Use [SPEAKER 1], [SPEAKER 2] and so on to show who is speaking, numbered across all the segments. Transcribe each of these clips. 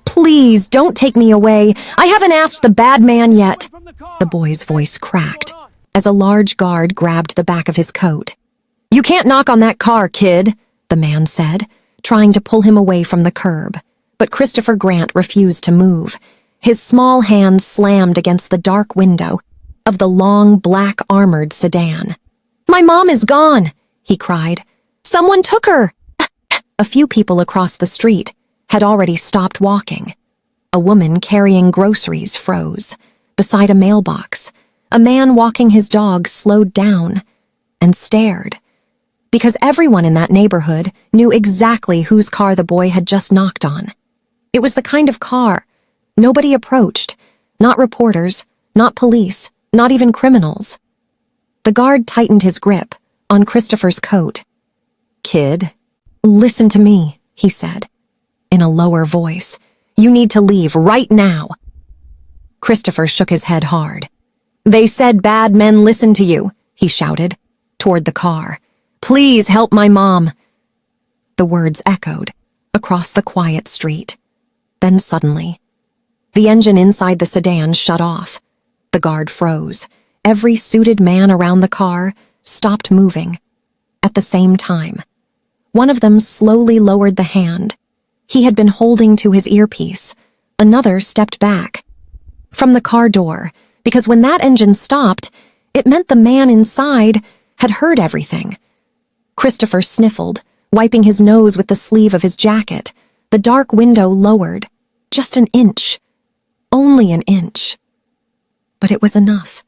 [SPEAKER 1] Please, don't take me away. I haven't asked the bad man yet. The boy's voice cracked as a large guard grabbed the back of his coat. You can't knock on that car, kid, the man said, trying to pull him away from the curb. But Christopher Grant refused to move. His small hand slammed against the dark window of the long, black armored sedan. My mom is gone, he cried. Someone took her. A few people across the street had already stopped walking. A woman carrying groceries froze. Beside a mailbox, a man walking his dog slowed down and stared, because everyone in that neighborhood knew exactly whose car the boy had just knocked on. It was the kind of car nobody approached, not reporters, not police, not even criminals. The guard tightened his grip on Christopher's coat. Kid, listen to me, he said, in a lower voice. You need to leave right now. Christopher shook his head hard. They said bad men listen to you, he shouted, toward the car. Please help my mom. The words echoed across the quiet street. Then suddenly, the engine inside the sedan shut off. The guard froze. Every suited man around the car stopped moving. At the same time, one of them slowly lowered the hand he had been holding to his earpiece. Another stepped back from the car door, because when that engine stopped, it meant the man inside had heard everything. Christopher sniffled, wiping his nose with the sleeve of his jacket. The dark window lowered, just an inch. Only an inch. But it was enough.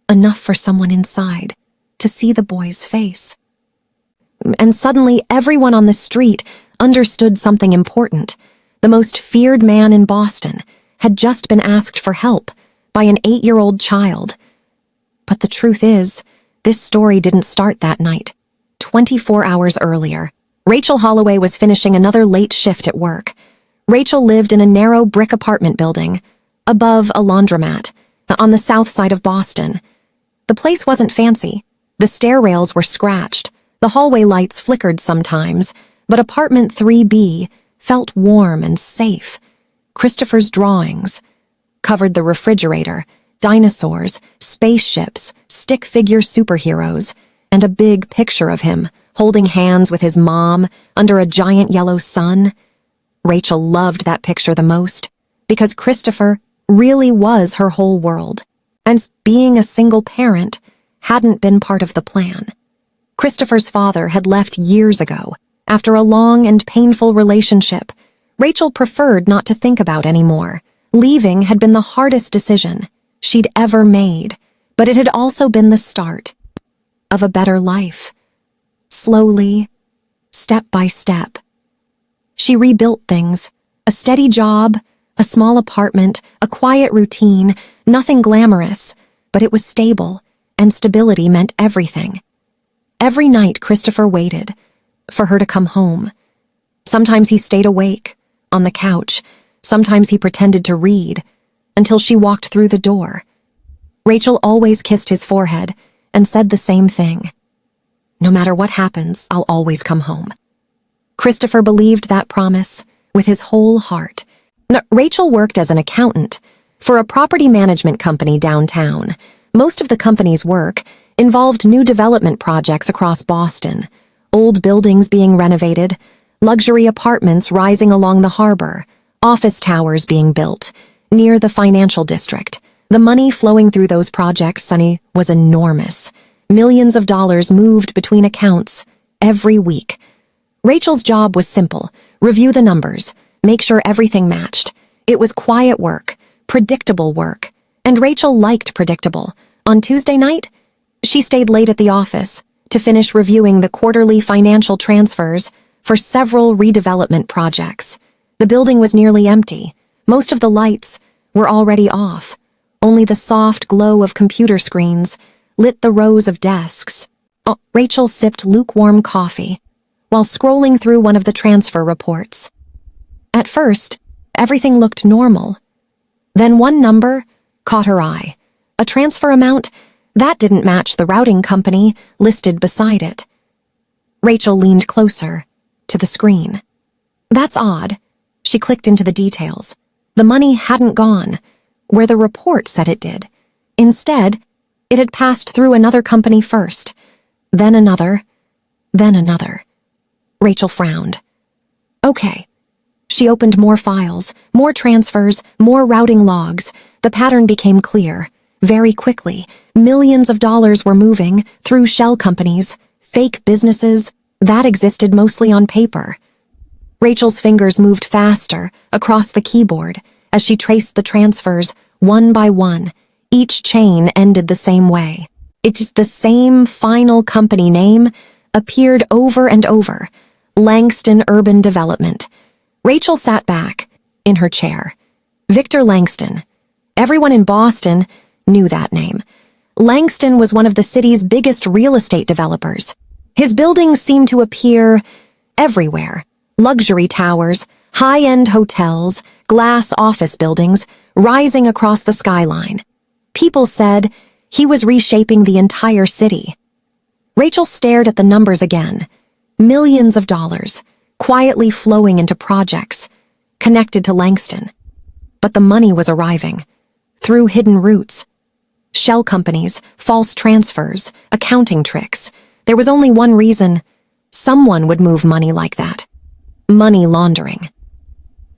[SPEAKER 1] Enough for someone inside to see the boy's face. And suddenly everyone on the street understood something important. The most feared man in Boston had just been asked for help by an 8-year-old child. But the truth is, this story didn't start that night. 24 hours earlier, Rachel Holloway was finishing another late shift at work. Rachel lived in a narrow brick apartment building, above a laundromat, on the south side of Boston. The place wasn't fancy. The stair rails were scratched. The hallway lights flickered sometimes, but apartment 3B felt warm and safe. Christopher's drawings covered the refrigerator, dinosaurs, spaceships, stick figure superheroes, and a big picture of him holding hands with his mom under a giant yellow sun. Rachel loved that picture the most because Christopher really was her whole world, and being a single parent hadn't been part of the plan. Christopher's father had left years ago after a long and painful relationship Rachel preferred not to think about anymore. Leaving had been the hardest decision she'd ever made, but it had also been the start of a better life. Slowly, step by step, she rebuilt things: a steady job, a small apartment, a quiet routine, nothing glamorous, but it was stable, and stability meant everything. Every night Christopher waited for her to come home. Sometimes he stayed awake, on the couch. Sometimes he pretended to read, until she walked through the door. Rachel always kissed his forehead and said the same thing. No matter what happens, I'll always come home. Christopher believed that promise with his whole heart. Rachel worked as an accountant for a property management company downtown. Most of the company's work involved new development projects across Boston, old buildings being renovated, luxury apartments rising along the harbor, office towers being built near the financial district. The money flowing through those projects, Sonny, was enormous. Millions of dollars moved between accounts every week. Rachel's job was simple: review the numbers, make sure everything matched. It was quiet work, predictable work, and Rachel liked predictable. On Tuesday night, she stayed late at the office to finish reviewing the quarterly financial transfers for several redevelopment projects. The building was nearly empty. Most of the lights were already off. Only the soft glow of computer screens lit the rows of desks. Rachel sipped lukewarm coffee while scrolling through one of the transfer reports. At first, everything looked normal. Then one number caught her eye. A transfer amount that didn't match the routing company listed beside it. Rachel leaned closer to the screen. That's odd, She clicked into the details. The money hadn't gone where the report said it did. Instead, it had passed through another company first, then another, then another. Rachel frowned. Okay. She opened more files, more transfers, more routing logs. The pattern became clear. Very quickly, millions of dollars were moving through shell companies, fake businesses, that existed mostly on paper. Rachel's fingers moved faster across the keyboard as she traced the transfers one by one. Each chain ended the same way. It's the same final company name appeared over and over. Langston Urban Development. Rachel sat back in her chair. Victor Langston. Everyone in Boston knew that name. Langston was one of the city's biggest real estate developers. His buildings seemed to appear everywhere. Luxury towers, high-end hotels, glass office buildings rising across the skyline. People said he was reshaping the entire city. Rachel stared at the numbers again. Millions of dollars, quietly flowing into projects connected to Langston. But the money was arriving through hidden routes. Shell companies, false transfers, accounting tricks. There was only one reason. Someone would move money like that. Money laundering.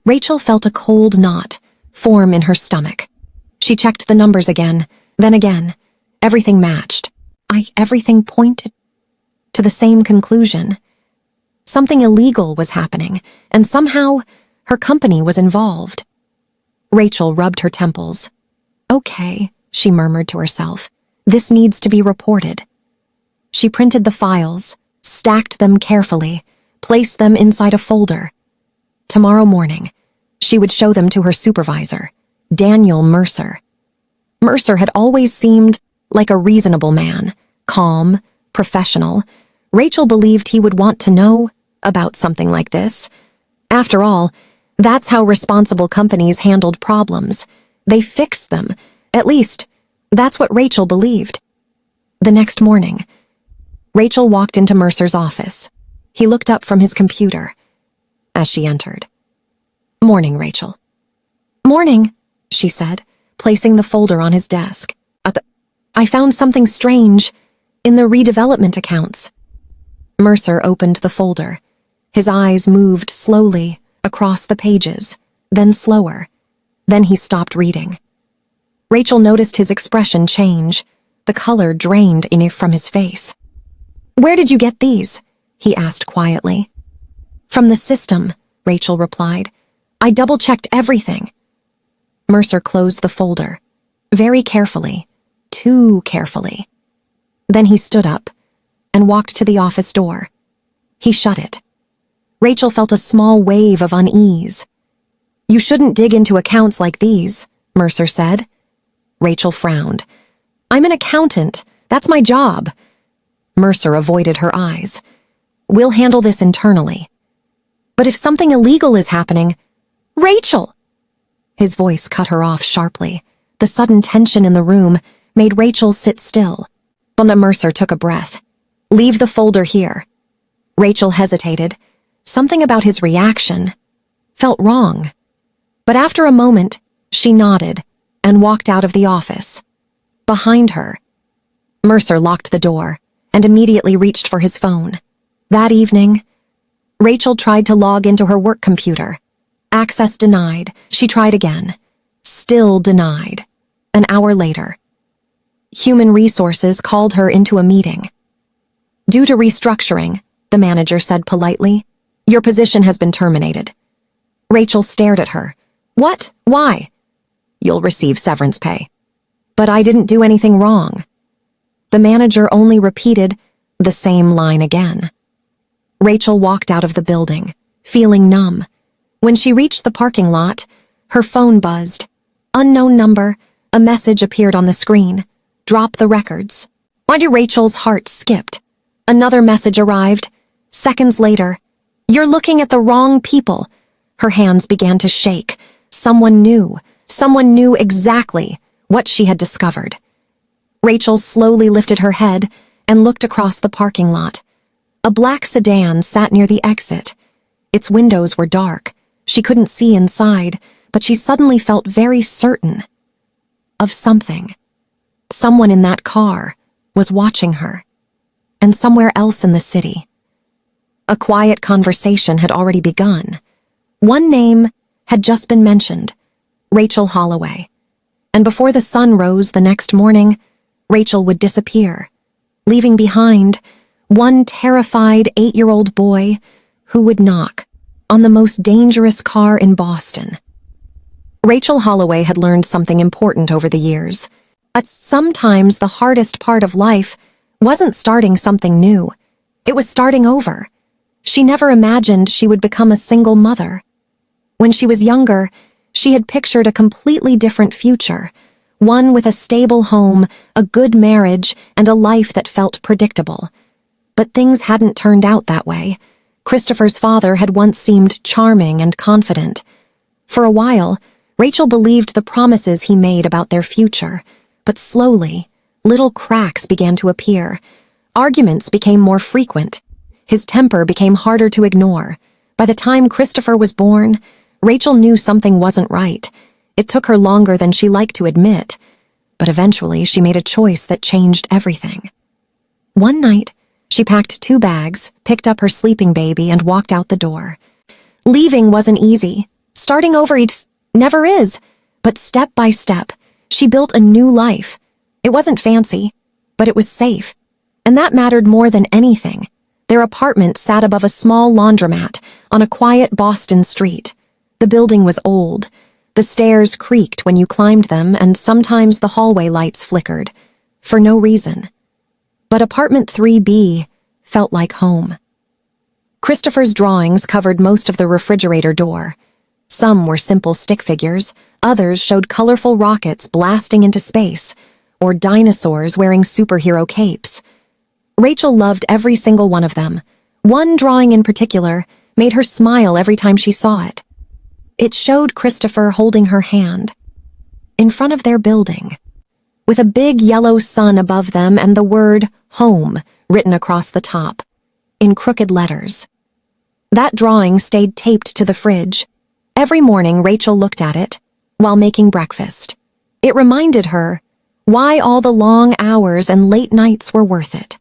[SPEAKER 1] Rachel felt a cold knot form in her stomach. She checked the numbers again, then again. Everything matched. Everything pointed to the same conclusion. Something illegal was happening, and somehow her company was involved. Rachel rubbed her temples. Okay, she murmured to herself. This needs to be reported. She printed the files, stacked them carefully, placed them inside a folder. Tomorrow morning, she would show them to her supervisor, Daniel Mercer. Mercer had always seemed like a reasonable man, calm, professional. Rachel believed he would want to know about something like this. After all, that's how responsible companies handled problems. They fixed them. At least, that's what Rachel believed. The next morning, Rachel walked into Mercer's office. He looked up from his computer as she entered. Morning, Rachel. Morning, she said, placing the folder on his desk. I found something strange in the redevelopment accounts. Mercer opened the folder. His eyes moved slowly across the pages, then slower. Then he stopped reading. Rachel noticed his expression change. The color drained from his face. Where did you get these? He asked quietly. From the system, Rachel replied. I double-checked everything. Mercer closed the folder. Very carefully. Too carefully. Then he stood up and walked to the office door. He shut it. Rachel felt a small wave of unease. You shouldn't dig into accounts like these, Mercer said. Rachel frowned. I'm an accountant. That's my job. Mercer avoided her eyes. We'll handle this internally. But if something illegal is happening... Rachel! His voice cut her off sharply. The sudden tension in the room made Rachel sit still. But Mercer took a breath. Leave the folder here. Rachel hesitated. Something about his reaction felt wrong. But after a moment, she nodded and walked out of the office. Behind her, Mercer locked the door and immediately reached for his phone. That evening, Rachel tried to log into her work computer. Access denied. She tried again. Still denied. An hour later, Human Resources called her into a meeting. Due to restructuring, the manager said politely, your position has been terminated. Rachel stared at her. What? Why? You'll receive severance pay. But I didn't do anything wrong. The manager only repeated the same line again. Rachel walked out of the building, feeling numb. When she reached the parking lot, her phone buzzed. Unknown number, a message appeared on the screen. Drop the records. Why did Rachel's heart skipped? Another message arrived. Seconds later, you're looking at the wrong people. Her hands began to shake. Someone knew exactly what she had discovered. Rachel slowly lifted her head and looked across the parking lot. A black sedan sat near the exit. Its windows were dark, She couldn't see inside, but she suddenly felt very certain of something. Someone in that car was watching her, and somewhere else in the city. A quiet conversation had already begun. One name had just been mentioned, Rachel Holloway. And before the sun rose the next morning, Rachel would disappear, leaving behind one terrified 8-year-old boy who would knock on the most dangerous car in Boston. Rachel Holloway had learned something important over the years. But sometimes the hardest part of life wasn't starting something new. It was starting over. She never imagined she would become a single mother. When she was younger, she had pictured a completely different future, one with a stable home, a good marriage, and a life that felt predictable. But things hadn't turned out that way. Christopher's father had once seemed charming and confident. For a while, Rachel believed the promises he made about their future, but slowly, little cracks began to appear. Arguments became more frequent. His temper became harder to ignore. By the time Christopher was born, Rachel knew something wasn't right. It took her longer than she liked to admit, but eventually she made a choice that changed everything. One night, she packed 2 bags, picked up her sleeping baby, and walked out the door. Leaving wasn't easy. Starting over never is. But step by step, she built a new life. It wasn't fancy, but it was safe. And that mattered more than anything. Their apartment sat above a small laundromat on a quiet Boston street. The building was old. The stairs creaked when you climbed them, and sometimes the hallway lights flickered, for no reason. But apartment 3B felt like home. Christopher's drawings covered most of the refrigerator door. Some were simple stick figures, others showed colorful rockets blasting into space, or dinosaurs wearing superhero capes. Rachel loved every single one of them. One drawing in particular made her smile every time she saw it. It showed Christopher holding her hand in front of their building, with a big yellow sun above them and the word home written across the top, in crooked letters. That drawing stayed taped to the fridge. Every morning Rachel looked at it while making breakfast. It reminded her why all the long hours and late nights were worth it.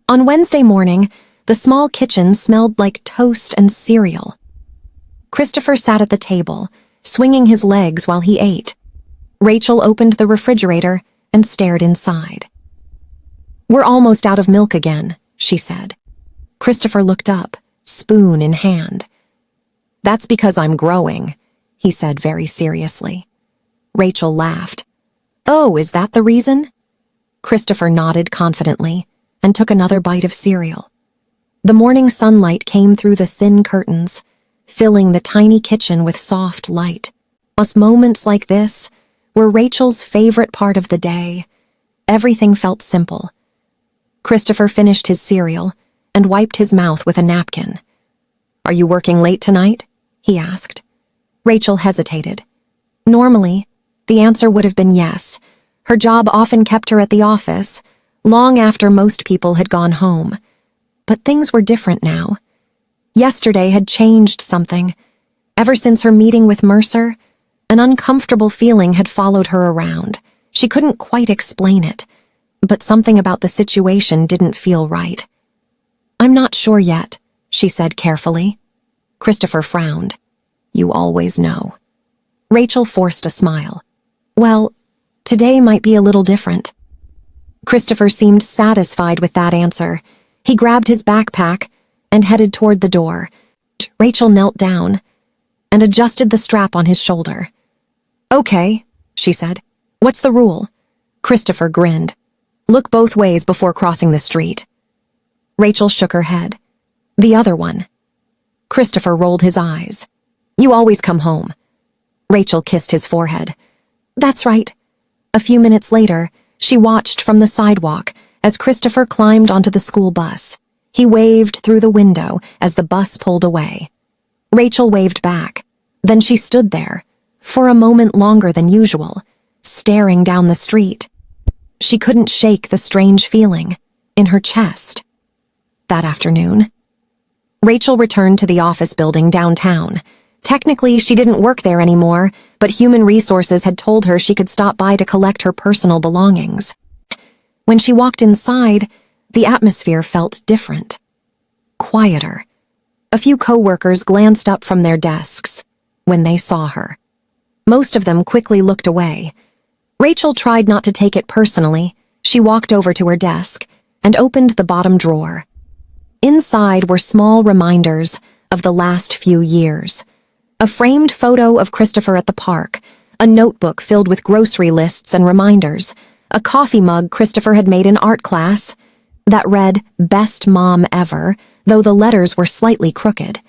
[SPEAKER 1] On Wednesday morning, the small kitchen smelled like toast and cereal. Christopher sat at the table, swinging his legs while he ate. Rachel opened the refrigerator and stared inside. "We're almost out of milk again," she said. Christopher looked up, spoon in hand. "That's because I'm growing," he said very seriously. Rachel laughed. "Oh, is that the reason?" Christopher nodded confidently and took another bite of cereal. The morning sunlight came through the thin curtains, filling the tiny kitchen with soft light. Moments like this were Rachel's favorite part of the day. Everything felt simple. Christopher finished his cereal and wiped his mouth with a napkin. "Are you working late tonight?" he asked. Rachel hesitated. Normally, the answer would have been yes. Her job often kept her at the office, long after most people had gone home. But things were different now. Yesterday had changed something. Ever since her meeting with Mercer, an uncomfortable feeling had followed her around. She couldn't quite explain it, but something about the situation didn't feel right. "I'm not sure yet," she said carefully. Christopher frowned. "You always know." Rachel forced a smile. "Well, today might be a little different." Christopher seemed satisfied with that answer. He grabbed his backpack and headed toward the door. Rachel knelt down and adjusted the strap on his shoulder. "Okay," she said. "What's the rule?" Christopher grinned. "Look both ways before crossing the street." Rachel shook her head. "The other one." Christopher rolled his eyes. "You always come home." Rachel kissed his forehead. "That's right." A few minutes later, she watched from the sidewalk as Christopher climbed onto the school bus. He waved through the window as the bus pulled away. Rachel waved back. Then she stood there, for a moment longer than usual, staring down the street. She couldn't shake the strange feeling in her chest. That afternoon, Rachel returned to the office building downtown. Technically, she didn't work there anymore, but Human Resources had told her she could stop by to collect her personal belongings. When she walked inside, the atmosphere felt different. Quieter. A few coworkers glanced up from their desks when they saw her. Most of them quickly looked away. Rachel tried not to take it personally. She walked over to her desk and opened the bottom drawer. Inside were small reminders of the last few years. A framed photo of Christopher at the park, a notebook filled with grocery lists and reminders, a coffee mug Christopher had made in art class that read, "Best Mom Ever," though the letters were slightly crooked.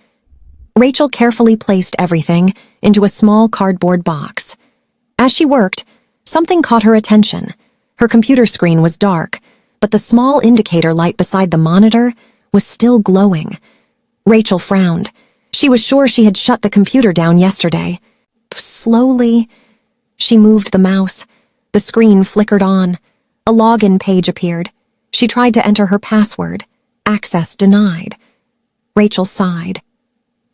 [SPEAKER 1] Rachel carefully placed everything into a small cardboard box. As she worked, something caught her attention. Her computer screen was dark, but the small indicator light beside the monitor was still glowing. Rachel frowned. She was sure she had shut the computer down yesterday. Slowly, she moved the mouse. The screen flickered on. A login page appeared. She tried to enter her password. Access denied. Rachel sighed.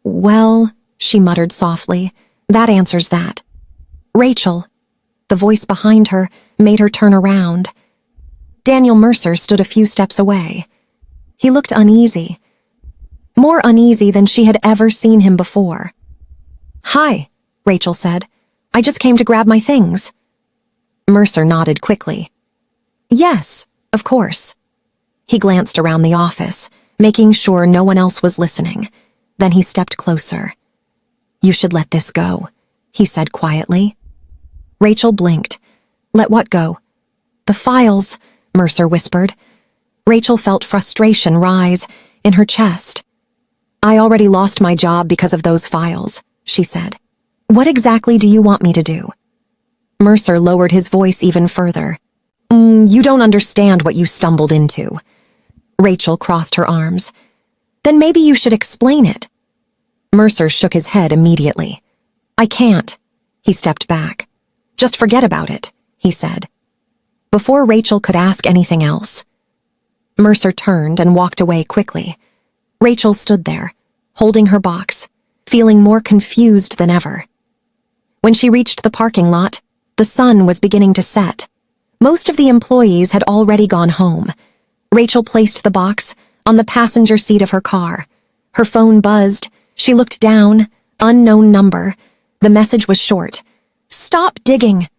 [SPEAKER 1] "Well," she muttered softly, "that answers that." "Rachel." The voice behind her made her turn around. Daniel Mercer stood a few steps away. He looked uneasy. More uneasy than she had ever seen him before. "Hi," Rachel said. "I just came to grab my things." Mercer nodded quickly. "Yes, of course." He glanced around the office, making sure no one else was listening. Then he stepped closer. "You should let this go," he said quietly. Rachel blinked. "Let what go?" "The files," Mercer whispered. Rachel felt frustration rise in her chest. "I already lost my job because of those files," she said. "What exactly do you want me to do?" Mercer lowered his voice even further. You don't understand what you stumbled into." Rachel crossed her arms. "Then maybe you should explain it." Mercer shook his head immediately. "I can't." He stepped back. "Just forget about it," he said. Before Rachel could ask anything else, Mercer turned and walked away quickly. Rachel stood there, holding her box, feeling more confused than ever. When she reached the parking lot, the sun was beginning to set. Most of the employees had already gone home. Rachel placed the box on the passenger seat of her car. Her phone buzzed. She looked down. Unknown number. The message was short. "Stop digging."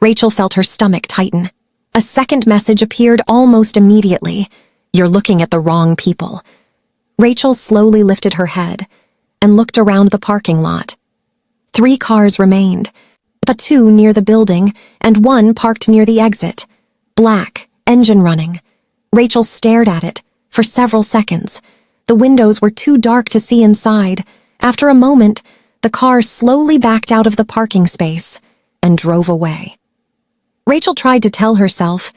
[SPEAKER 1] Rachel felt her stomach tighten. A second message appeared almost immediately. "You're looking at the wrong people." Rachel slowly lifted her head and looked around the parking lot. 3 cars remained. 2 near the building and 1 parked near the exit. Black, engine running. Rachel stared at it for several seconds. The windows were too dark to see inside. After a moment, the car slowly backed out of the parking space and drove away. Rachel tried to tell herself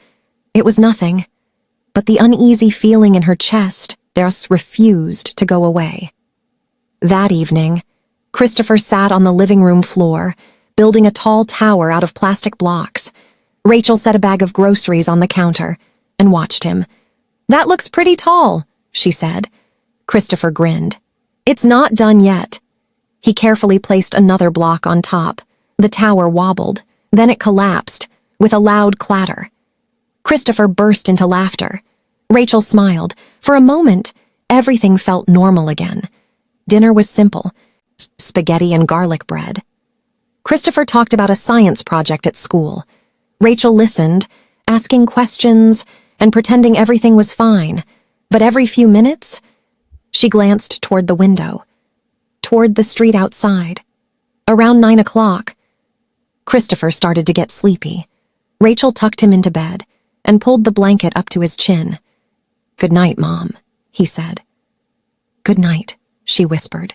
[SPEAKER 1] it was nothing, but the uneasy feeling in her chest just refused to go away. That evening, Christopher sat on the living room floor, building a tall tower out of plastic blocks. Rachel set a bag of groceries on the counter and watched him. "That looks pretty tall," she said. Christopher grinned. "It's not done yet." He carefully placed another block on top. The tower wobbled. Then it collapsed, with a loud clatter. Christopher burst into laughter. Rachel smiled. For a moment, everything felt normal again. Dinner was simple. Spaghetti and garlic bread. Christopher talked about a science project at school. Rachel listened, asking questions and pretending everything was fine. But every few minutes, she glanced toward the window, toward the street outside. Around 9 o'clock, Christopher started to get sleepy. Rachel tucked him into bed and pulled the blanket up to his chin. "Good night, Mom," he said. "Good night," she whispered.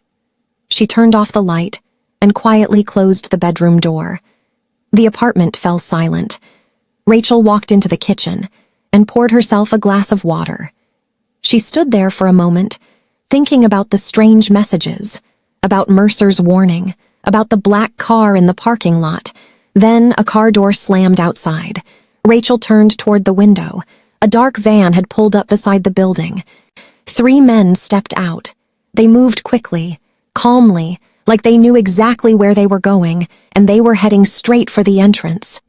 [SPEAKER 1] She turned off the light and quietly closed the bedroom door. The apartment fell silent. Rachel walked into the kitchen and poured herself a glass of water. She stood there for a moment, thinking about the strange messages, about Mercer's warning, about the black car in the parking lot. Then a car door slammed outside. Rachel turned toward the window. A dark van had pulled up beside the building. 3 men stepped out. They moved quickly, calmly, like they knew exactly where they were going, and they were heading straight for the entrance.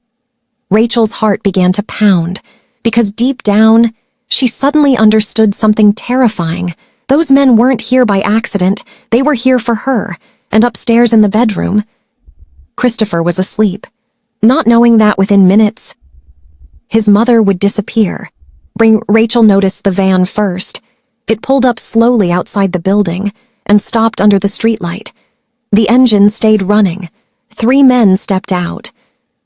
[SPEAKER 1] Rachel's heart began to pound, because deep down, she suddenly understood something terrifying. Those men weren't here by accident, they were here for her, and upstairs in the bedroom, Christopher was asleep, not knowing that within minutes, his mother would disappear. Rachel noticed the van first. It pulled up slowly outside the building and stopped under the streetlight. The engine stayed running. 3 men stepped out.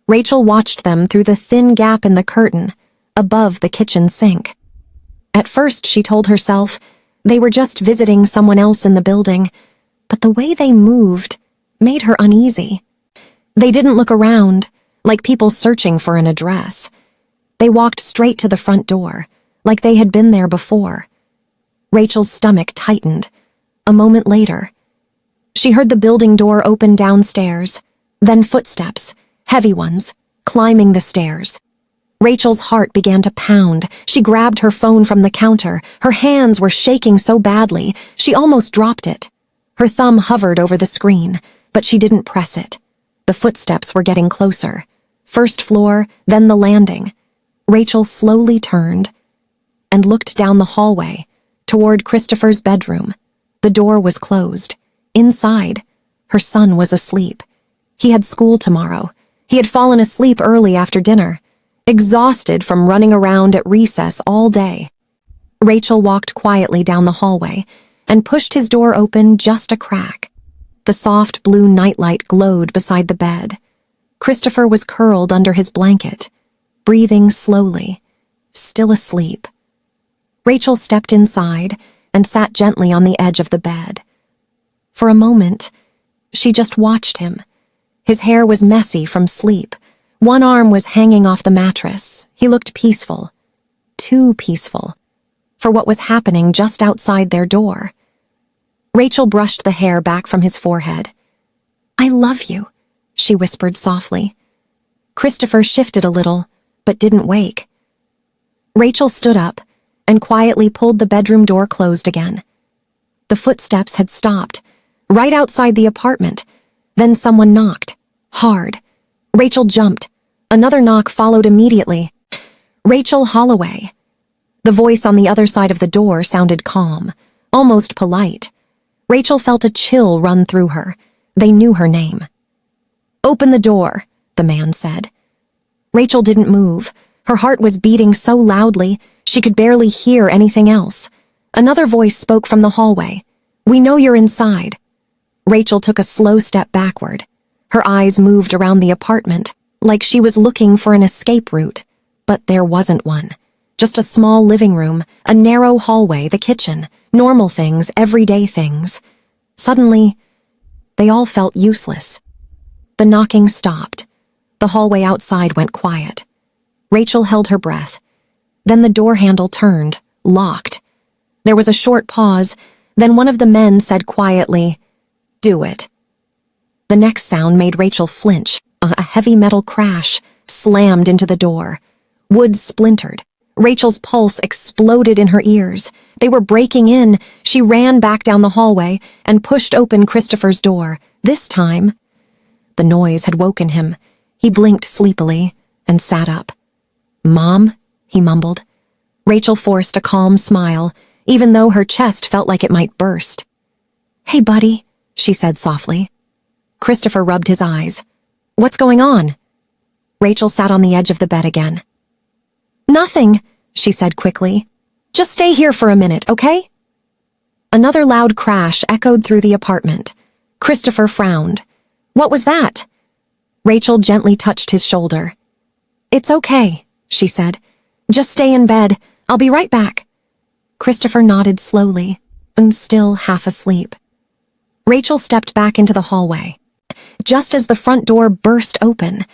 [SPEAKER 1] Rachel watched them through the thin gap in the curtain, above the kitchen sink. At first, she told herself, they were just visiting someone else in the building, but the way they moved made her uneasy. They didn't look around, like people searching for an address. They walked straight to the front door, like they had been there before. Rachel's stomach tightened. A moment later, she heard the building door open downstairs, then footsteps, heavy ones, climbing the stairs. Rachel's heart began to pound. She grabbed her phone from the counter. Her hands were shaking so badly, she almost dropped it. Her thumb hovered over the screen, but she didn't press it. The footsteps were getting closer. First floor, then the landing. Rachel slowly turned and looked down the hallway toward Christopher's bedroom. The door was closed. Inside, her son was asleep. He had school tomorrow. He had fallen asleep early after dinner, exhausted from running around at recess all day. Rachel walked quietly down the hallway and pushed his door open just a crack. The soft blue nightlight glowed beside the bed. Christopher was curled under his blanket, breathing slowly, still asleep. Rachel stepped inside and sat gently on the edge of the bed. For a moment, she just watched him. His hair was messy from sleep. One arm was hanging off the mattress. He looked peaceful. Too peaceful for what was happening just outside their door. Rachel brushed the hair back from his forehead. "I love you," she whispered softly. Christopher shifted a little, but didn't wake. Rachel stood up and quietly pulled the bedroom door closed again. The footsteps had stopped, right outside the apartment. Then someone knocked, hard. Rachel jumped. Another knock followed immediately. "Rachel Holloway." The voice on the other side of the door sounded calm, almost polite. Rachel felt a chill run through her. They knew her name. "Open the door," the man said. Rachel didn't move. Her heart was beating so loudly, she could barely hear anything else. Another voice spoke from the hallway. "We know you're inside." Rachel took a slow step backward. Her eyes moved around the apartment, like she was looking for an escape route. But there wasn't one. Just a small living room, a narrow hallway, the kitchen, normal things, everyday things. Suddenly, they all felt useless. The knocking stopped. The hallway outside went quiet. Rachel held her breath. Then the door handle turned, locked. There was a short pause, then one of the men said quietly, "Do it." The next sound made Rachel flinch. A heavy metal crash slammed into the door. Wood splintered. Rachel's pulse exploded in her ears. They were breaking in. She ran back down the hallway and pushed open Christopher's door. This time, the noise had woken him. He blinked sleepily and sat up. "Mom?" he mumbled. Rachel forced a calm smile, even though her chest felt like it might burst. "Hey, buddy," she said softly. Christopher rubbed his eyes. "What's going on?" Rachel sat on the edge of the bed again. "Nothing," she said quickly. "Just stay here for a minute, okay?" Another loud crash echoed through the apartment. Christopher frowned. "What was that?" Rachel gently touched his shoulder. "It's okay," she said. "Just stay in bed. I'll be right back." Christopher nodded slowly, and still half asleep. Rachel stepped back into the hallway. Just as the front door burst open,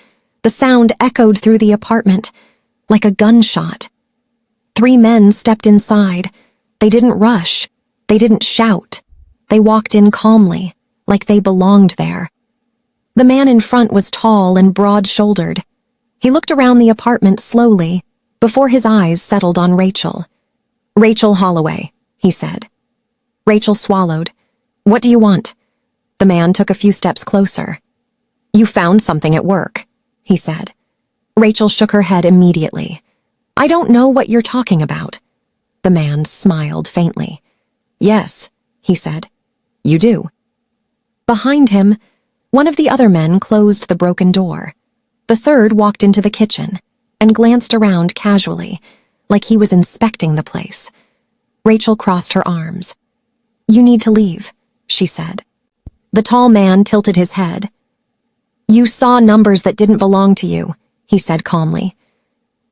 [SPEAKER 1] the sound echoed through the apartment, like a gunshot. 3 men stepped inside. They didn't rush. They didn't shout. They walked in calmly, like they belonged there. The man in front was tall and broad-shouldered. He looked around the apartment slowly, before his eyes settled on Rachel. "Rachel Holloway," he said. Rachel swallowed. "What do you want?" The man took a few steps closer. "You found something at work," he said. Rachel shook her head immediately. "I don't know what you're talking about." The man smiled faintly. "Yes," he said. "You do." Behind him, one of the other men closed the broken door. The third walked into the kitchen and glanced around casually, like he was inspecting the place. Rachel crossed her arms. "You need to leave," she said. The tall man tilted his head. "You saw numbers that didn't belong to you," he said calmly.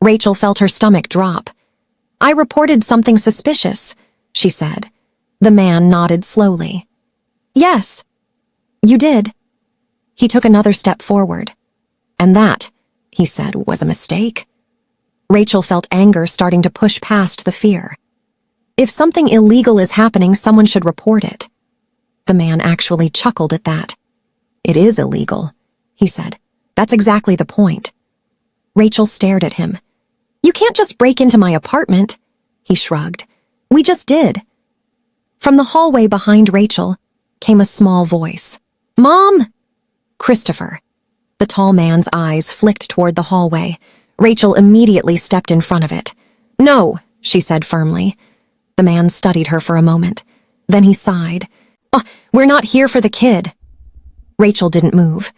[SPEAKER 1] Rachel felt her stomach drop. "I reported something suspicious," she said. The man nodded slowly. "Yes, you did." He took another step forward. "And that," he said, "was a mistake?" Rachel felt anger starting to push past the fear. "If something illegal is happening, someone should report it." The man actually chuckled at that. "It is illegal," he said. "That's exactly the point." Rachel stared at him. "You can't just break into my apartment," he shrugged. "We just did." From the hallway behind Rachel came a small voice. "Mom!" "Christopher." The tall man's eyes flicked toward the hallway. Rachel immediately stepped in front of it. "No," she said firmly. The man studied her for a moment. Then he sighed. "Oh, we're not here for the kid." Rachel didn't move.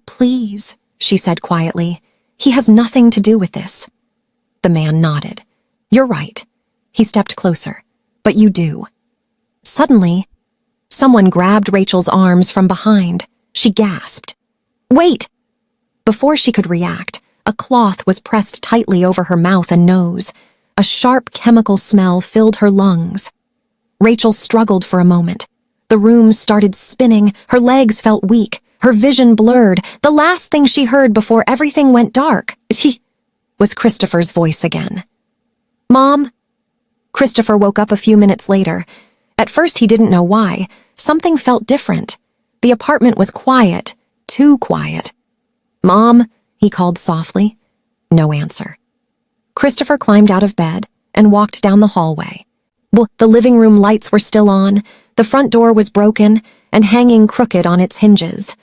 [SPEAKER 1] "Please," she said quietly. "He has nothing to do with this." The man nodded. "You're right." He stepped closer. "But you do." Suddenly, someone grabbed Rachel's arms from behind. She gasped. "Wait!" Before she could react, a cloth was pressed tightly over her mouth and nose. A sharp chemical smell filled her lungs. Rachel struggled for a moment. The room started spinning, her legs felt weak, her vision blurred. The last thing she heard before everything went dark was Christopher's voice again. "Mom?" Christopher woke up a few minutes later. At first he didn't know why. Something felt different. The apartment was quiet, too quiet. "Mom?" he called softly. No answer. Christopher climbed out of bed and walked down the hallway. The living room lights were still on, the front door was broken and hanging crooked on its hinges.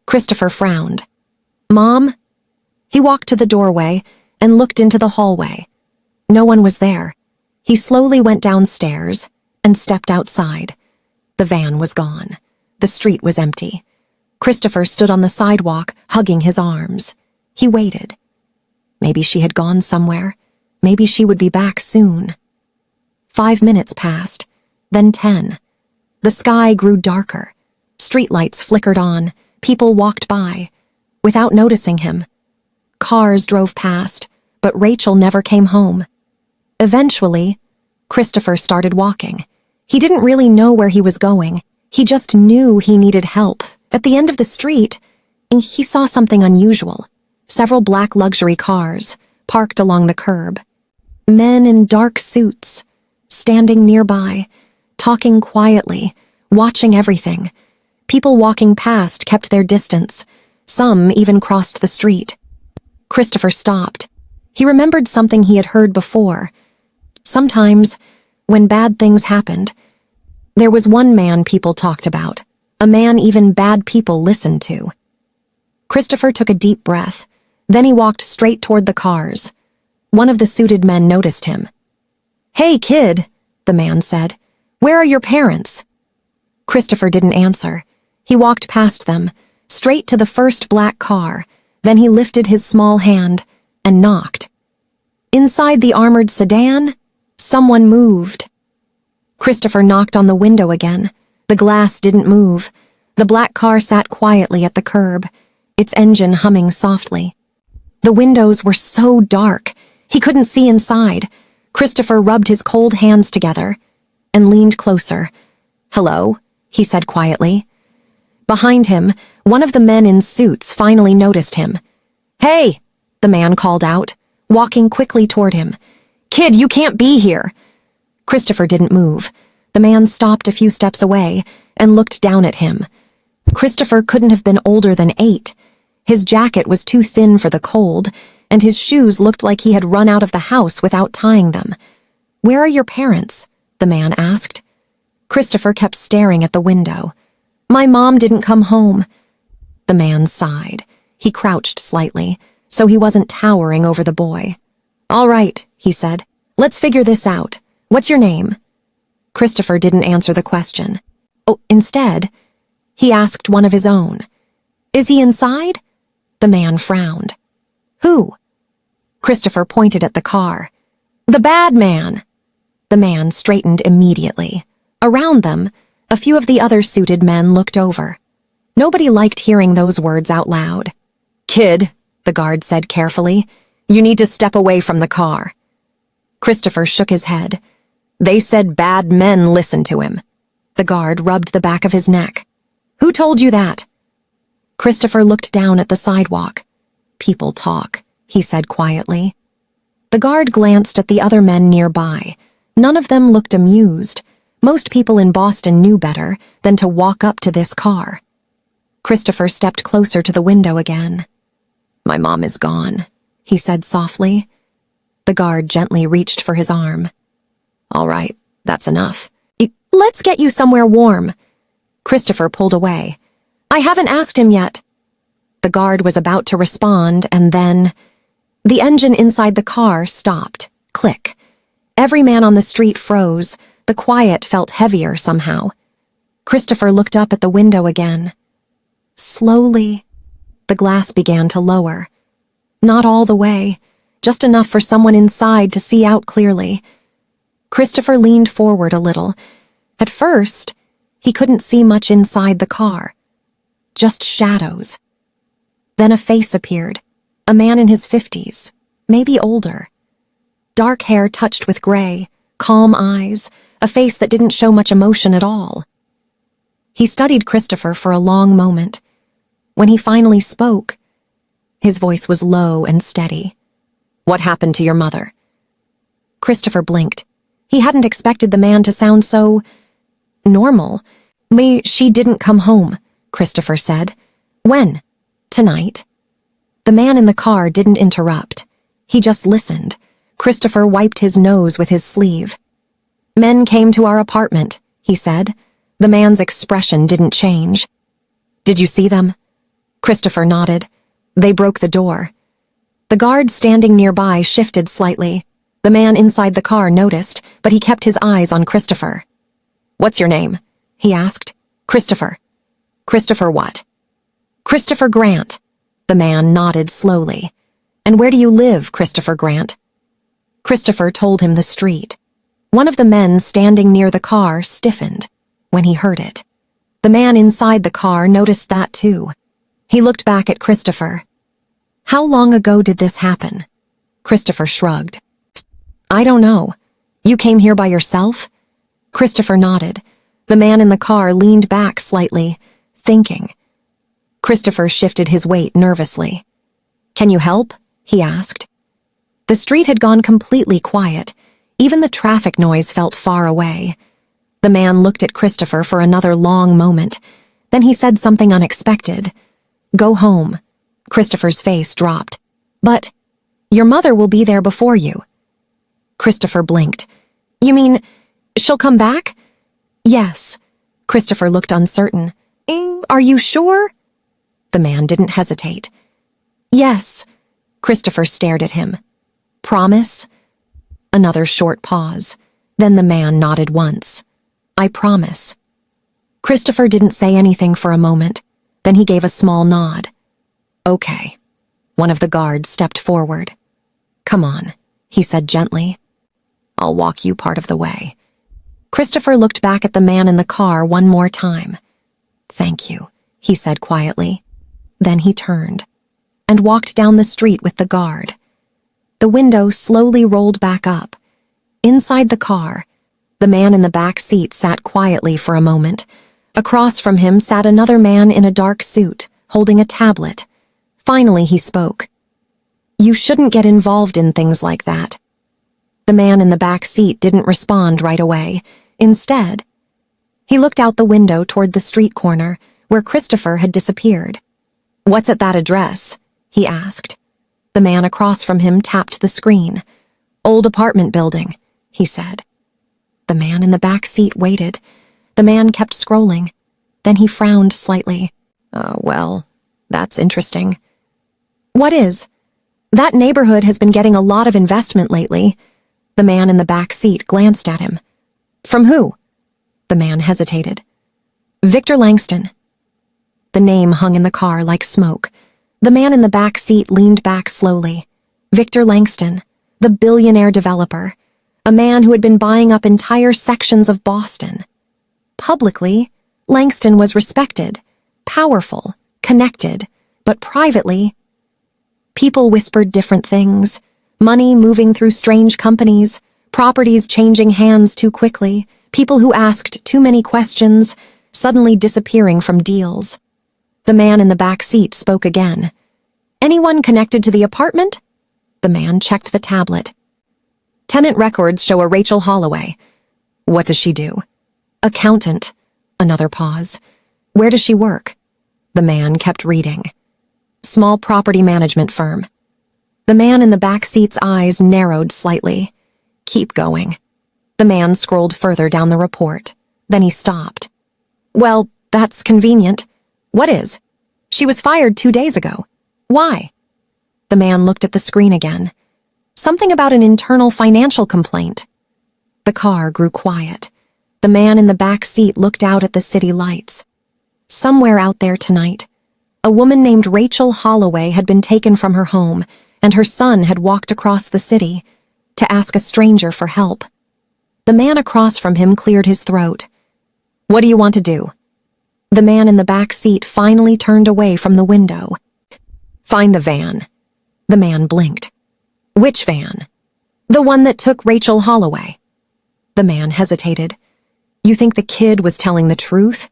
[SPEAKER 1] Christopher frowned. "Mom?" He walked to the doorway and looked into the hallway. No one was there. He slowly went downstairs and stepped outside. The van was gone. The street was empty. Christopher stood on the sidewalk, hugging his arms. He waited. Maybe she had gone somewhere. Maybe she would be back soon. 5 minutes passed, then 10. The sky grew darker. Streetlights flickered on. People walked by, without noticing him. Cars drove past, but Rachel never came home. Eventually, Christopher started walking. He didn't really know where he was going. He just knew he needed help. At the end of the street, he saw something unusual. Several black luxury cars, parked along the curb. Men in dark suits, standing nearby, talking quietly, watching everything. People walking past kept their distance. Some even crossed the street. Christopher stopped. He remembered something he had heard before. Sometimes, when bad things happened, there was one man people talked about, a man even bad people listened to. Christopher took a deep breath. Then he walked straight toward the cars. One of the suited men noticed him. "Hey, kid," the man said. "Where are your parents?" Christopher didn't answer. He walked past them, straight to the first black car. Then he lifted his small hand and knocked. Inside the armored sedan, someone moved. Christopher knocked on the window again. The glass didn't move. The black car sat quietly at the curb, its engine humming softly. The windows were so dark, he couldn't see inside. Christopher rubbed his cold hands together and leaned closer. "Hello," he said quietly. Behind him, one of the men in suits finally noticed him. "Hey," the man called out, walking quickly toward him. "Kid, you can't be here." Christopher didn't move. The man stopped a few steps away and looked down at him. Christopher couldn't have been older than 8. His jacket was too thin for the cold, and his shoes looked like he had run out of the house without tying them. "Where are your parents?" the man asked. Christopher kept staring at the window. My mom didn't come home. The man sighed. He crouched slightly, so he wasn't towering over the boy. All right, he said. Let's figure this out. What's your name? Christopher didn't answer the question. Oh, instead, he asked one of his own. Is he inside? The man frowned. Who? Christopher pointed at the car. The bad man. The man straightened immediately. Around them, a few of the other suited men looked over. Nobody liked hearing those words out loud. Kid, the guard said carefully, you need to step away from the car. Christopher shook his head. They said bad men listen to him. The guard rubbed the back of his neck. Who told you that? Christopher looked down at the sidewalk. People talk, he said quietly. The guard glanced at the other men nearby. None of them looked amused. Most people in Boston knew better than to walk up to this car. Christopher stepped closer to the window again. My mom is gone, he said softly. The guard gently reached for his arm. All right, that's enough. Let's get you somewhere warm. Christopher pulled away. I haven't asked him yet. The guard was about to respond, and then the engine inside the car stopped. Click. Every man on the street froze. The quiet felt heavier somehow. Christopher looked up at the window again. Slowly, the glass began to lower. Not all the way, just enough for someone inside to see out clearly. Christopher leaned forward a little. At first, he couldn't see much inside the car. Just shadows. Then a face appeared. A man in his 50s, maybe older. Dark hair touched with gray, calm eyes, a face that didn't show much emotion at all. He studied Christopher for a long moment. When he finally spoke, his voice was low and steady. What happened to your mother? Christopher blinked. He hadn't expected the man to sound so normal. She didn't come home, Christopher said. When? Tonight. The man in the car didn't interrupt. He just listened. Christopher wiped his nose with his sleeve. Men came to our apartment, he said. The man's expression didn't change. Did you see them? Christopher nodded. They broke the door. The guard standing nearby shifted slightly. The man inside the car noticed, but he kept his eyes on Christopher. What's your name? He asked. Christopher. Christopher what? Christopher Grant. The man nodded slowly. And where do you live, Christopher Grant? Christopher told him the street. One of the men standing near the car stiffened when he heard it. The man inside the car noticed that too. He looked back at Christopher. How long ago did this happen? Christopher shrugged. I don't know. You came here by yourself? Christopher nodded. The man in the car leaned back slightly, thinking. Christopher shifted his weight nervously. Can you help? He asked. The street had gone completely quiet. Even the traffic noise felt far away. The man looked at Christopher for another long moment. Then he said something unexpected. Go home. Christopher's face dropped. But your mother will be there before you. Christopher blinked. You mean she'll come back? Yes. Christopher looked uncertain. Are you sure? The man didn't hesitate. Yes. Christopher stared at him. Promise? Another short pause. Then the man nodded once. I promise. Christopher didn't say anything for a moment. Then he gave a small nod. Okay. One of the guards stepped forward. Come on, he said gently. I'll walk you part of the way. Christopher looked back at the man in the car one more time. Thank you, he said quietly. Then he turned and walked down the street with the guard. The window slowly rolled back up. Inside the car, the man in the back seat sat quietly for a moment. Across from him sat another man in a dark suit, holding a tablet. Finally, he spoke. You shouldn't get involved in things like that. The man in the back seat didn't respond right away. Instead, he looked out the window toward the street corner, where Christopher had disappeared. What's at that address? He asked. The man across from him tapped the screen. Old apartment building, he said. The man in the back seat waited. The man kept scrolling. Then he frowned slightly. Well, that's interesting. What is? That neighborhood has been getting a lot of investment lately. The man in the back seat glanced at him. From who? The man hesitated. Victor Langston. The name hung in the car like smoke. The man in the back seat leaned back slowly. Victor Langston, the billionaire developer, a man who had been buying up entire sections of Boston. Publicly, Langston was respected, powerful, connected, but privately, people whispered different things. Money moving through strange companies, properties changing hands too quickly, people who asked too many questions, suddenly disappearing from deals. The man in the back seat spoke again. Anyone connected to the apartment? The man checked the tablet. Tenant records show a Rachel Holloway. What does she do? Accountant. Another pause. Where does she work? The man kept reading. Small property management firm. The man in the back seat's eyes narrowed slightly. Keep going. The man scrolled further down the report. Then he stopped. Well, that's convenient. What is? She was fired 2 days ago. Why? The man looked at the screen again. Something about an internal financial complaint. The car grew quiet. The man in the back seat looked out at the city lights. Somewhere out there tonight, a woman named Rachel Holloway had been taken from her home, and her son had walked across the city to ask a stranger for help. The man across from him cleared his throat. What do you want to do? The man in the back seat finally turned away from the window. Find the van. The man blinked. Which van? The one that took Rachel Holloway. The man hesitated. You think the kid was telling the truth?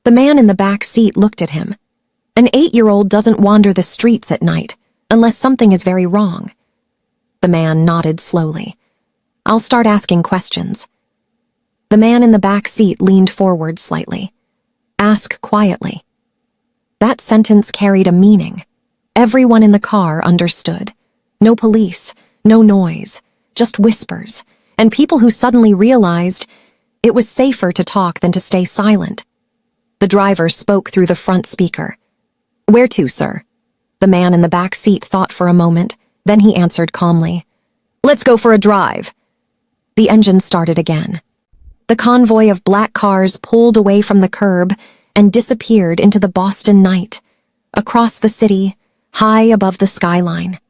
[SPEAKER 1] The man in the back seat looked at him. An 8-year-old doesn't wander the streets at night unless something is very wrong. The man nodded slowly. I'll start asking questions. The man in the back seat leaned forward slightly. Ask quietly. That sentence carried a meaning. Everyone in the car understood. No police, no noise, just whispers, and people who suddenly realized it was safer to talk than to stay silent. The driver spoke through the front speaker. Where to, sir? The man in the back seat thought for a moment, then he answered calmly. Let's go for a drive. The engine started again. The convoy of black cars pulled away from the curb and disappeared into the Boston night, across the city, high above the skyline.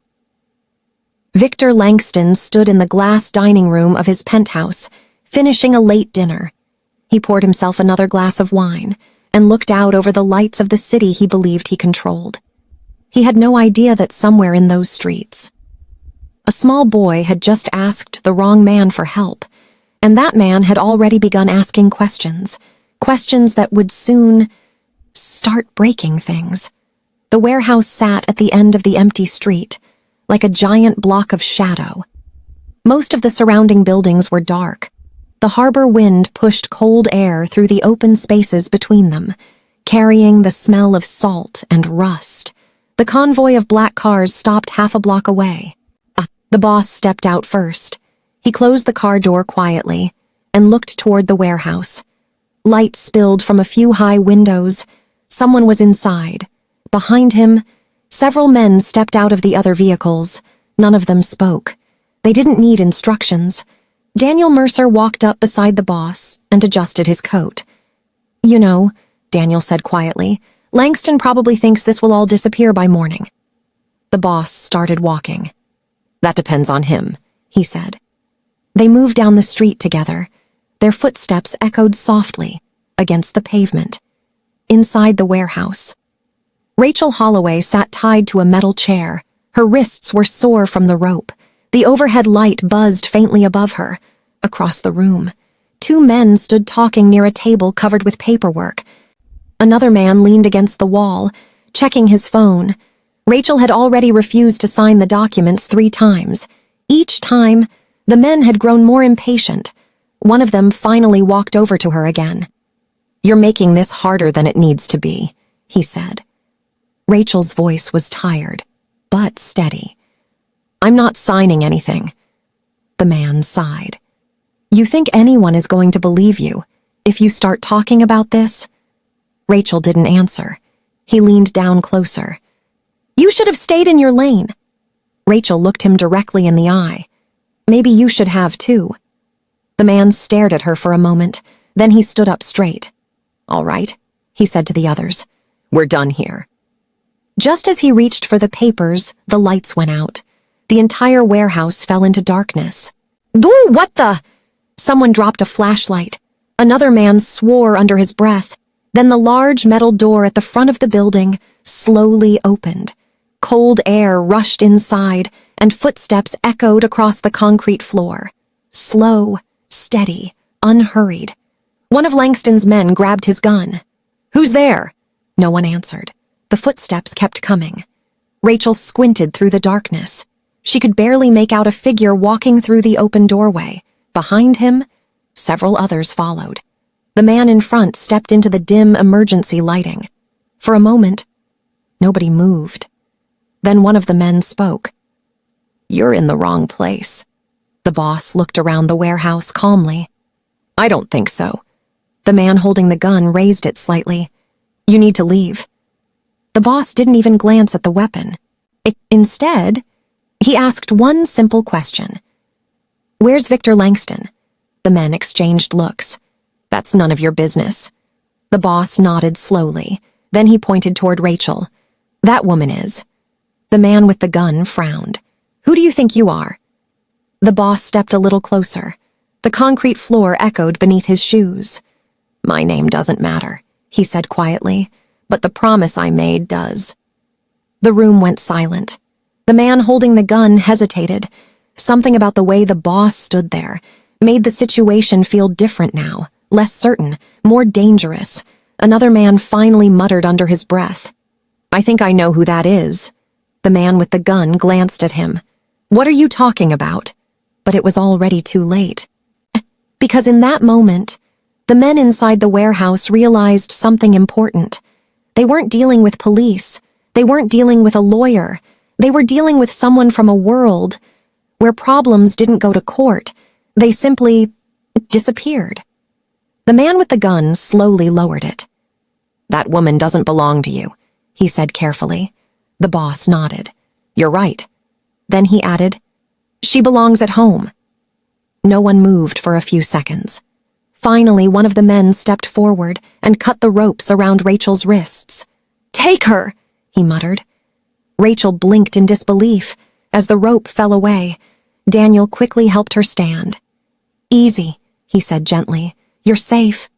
[SPEAKER 1] Victor Langston stood in the glass dining room of his penthouse, finishing a late dinner. He poured himself another glass of wine and looked out over the lights of the city he believed he controlled. He had no idea that somewhere in those streets, a small boy had just asked the wrong man for help, and that man had already begun asking questions, questions that would soon start breaking things. The warehouse sat at the end of the empty street, like a giant block of shadow. Most of the surrounding buildings were dark. The harbor wind pushed cold air through the open spaces between them, carrying the smell of salt and rust. The convoy of black cars stopped half a block away. The boss stepped out first. He closed the car door quietly and looked toward the warehouse. Light spilled from a few high windows. Someone was inside. Behind him, several men stepped out of the other vehicles. None of them spoke. They didn't need instructions. Daniel Mercer walked up beside the boss and adjusted his coat. You know, Daniel said quietly, Langston probably thinks this will all disappear by morning. The boss started walking. That depends on him, he said. They moved down the street together. Their footsteps echoed softly against the pavement. Inside the warehouse, Rachel Holloway sat tied to a metal chair. Her wrists were sore from the rope. The overhead light buzzed faintly above her. Across the room, 2 men stood talking near a table covered with paperwork. Another man leaned against the wall, checking his phone. Rachel had already refused to sign the documents 3 times. Each time, the men had grown more impatient. One of them finally walked over to her again. You're making this harder than it needs to be, he said. Rachel's voice was tired, but steady. I'm not signing anything. The man sighed. You think anyone is going to believe you if you start talking about this? Rachel didn't answer. He leaned down closer. "You should have stayed in your lane." Rachel looked him directly in the eye. "Maybe you should have too." The man stared at her for a moment, then he stood up straight. "All right," he said to the others. "We're done here." Just as he reached for the papers, the lights went out. The entire warehouse fell into darkness. "Ooh, what the?" Someone dropped a flashlight. Another man swore under his breath. Then the large metal door at the front of the building slowly opened. Cold air rushed inside, and footsteps echoed across the concrete floor. Slow, steady, unhurried. One of Langston's men grabbed his gun. "Who's there?" No one answered. The footsteps kept coming. Rachel squinted through the darkness. She could barely make out a figure walking through the open doorway. Behind him, several others followed. The man in front stepped into the dim emergency lighting. For a moment, nobody moved. Then one of the men spoke. "You're in the wrong place." The boss looked around the warehouse calmly. "I don't think so." The man holding the gun raised it slightly. "You need to leave." The boss didn't even glance at the weapon. Instead, he asked one simple question. "Where's Victor Langston?" The men exchanged looks. "That's none of your business." The boss nodded slowly. Then he pointed toward Rachel. "That woman is." The man with the gun frowned. "Who do you think you are?" The boss stepped a little closer. The concrete floor echoed beneath his shoes. "My name doesn't matter," he said quietly, "but the promise I made does." The room went silent. The man holding the gun hesitated. Something about the way the boss stood there made the situation feel different now, less certain, more dangerous. Another man finally muttered under his breath. "I think I know who that is." The man with the gun glanced at him. "What are you talking about?" But it was already too late. Because in that moment, the men inside the warehouse realized something important. They weren't dealing with police. They weren't dealing with a lawyer. They were dealing with someone from a world where problems didn't go to court. They simply disappeared. The man with the gun slowly lowered it. "That woman doesn't belong to you," he said carefully. The boss nodded. "You're right." Then he added, "She belongs at home." No one moved for a few seconds. Finally, one of the men stepped forward and cut the ropes around Rachel's wrists. "Take her," he muttered. Rachel blinked in disbelief. As the rope fell away, Daniel quickly helped her stand. "Easy," he said gently. "You're safe."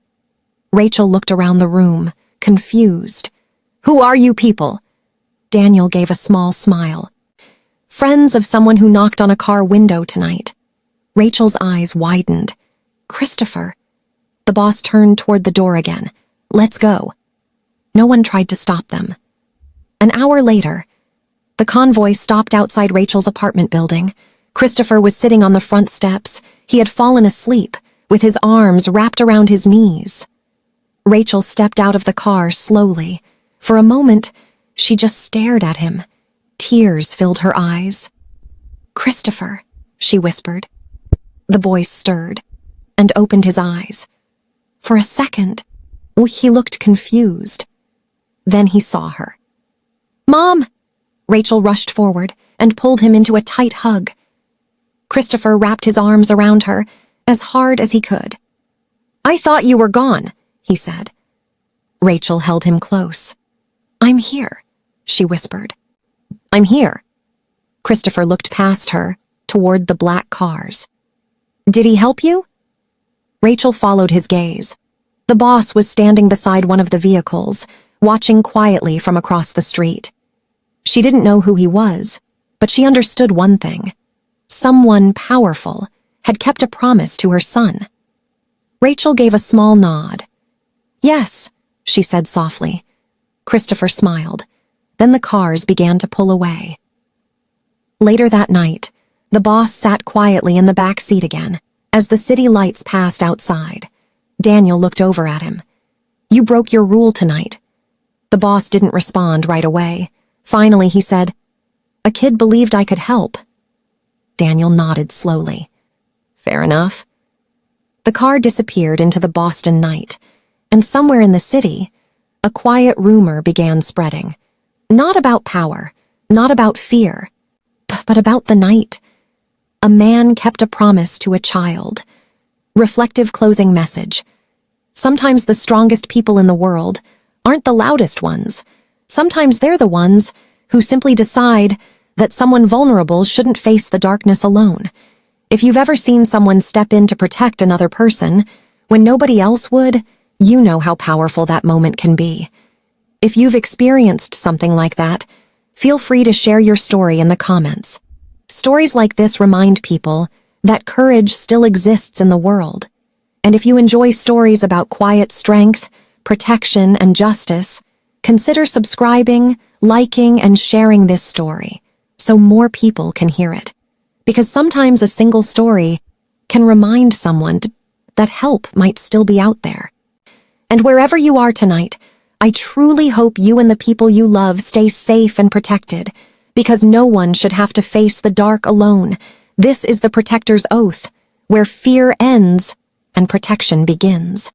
[SPEAKER 1] Rachel looked around the room, confused. "Who are you people?" Daniel gave a small smile. "Friends of someone who knocked on a car window tonight." Rachel's eyes widened. "Christopher." The boss turned toward the door again. "Let's go." No one tried to stop them. An hour later, the convoy stopped outside Rachel's apartment building. Christopher was sitting on the front steps. He had fallen asleep, with his arms wrapped around his knees. Rachel stepped out of the car slowly. For a moment, she just stared at him. Tears filled her eyes. "Christopher," she whispered. The boy stirred and opened his eyes. For a second, he looked confused. Then he saw her. "Mom!" Rachel rushed forward and pulled him into a tight hug. Christopher wrapped his arms around her as hard as he could. "I thought you were gone," he said. Rachel held him close. "I'm here," she whispered. "I'm here." Christopher looked past her, toward the black cars. "Did he help you?" Rachel followed his gaze. The boss was standing beside one of the vehicles, watching quietly from across the street. She didn't know who he was, but she understood one thing. Someone powerful had kept a promise to her son. Rachel gave a small nod. "Yes," she said softly. Christopher smiled. Then the cars began to pull away. Later that night, the boss sat quietly in the back seat again. As the city lights passed outside, Daniel looked over at him. "You broke your rule tonight." The boss didn't respond right away. Finally, he said, "A kid believed I could help." Daniel nodded slowly. "Fair enough." The car disappeared into the Boston night, and somewhere in the city, a quiet rumor began spreading. Not about power, not about fear, but about the night. A man kept a promise to a child. Reflective closing message. Sometimes the strongest people in the world aren't the loudest ones. Sometimes they're the ones who simply decide that someone vulnerable shouldn't face the darkness alone. If you've ever seen someone step in to protect another person when nobody else would, you know how powerful that moment can be. If you've experienced something like that, feel free to share your story in the comments. Stories like this remind people that courage still exists in the world. And if you enjoy stories about quiet strength, protection, and justice, consider subscribing, liking, and sharing this story so more people can hear it. Because sometimes a single story can remind someone that help might still be out there. And wherever you are tonight, I truly hope you and the people you love stay safe and protected, because no one should have to face the dark alone. This is the Protector's Oath, where fear ends and protection begins.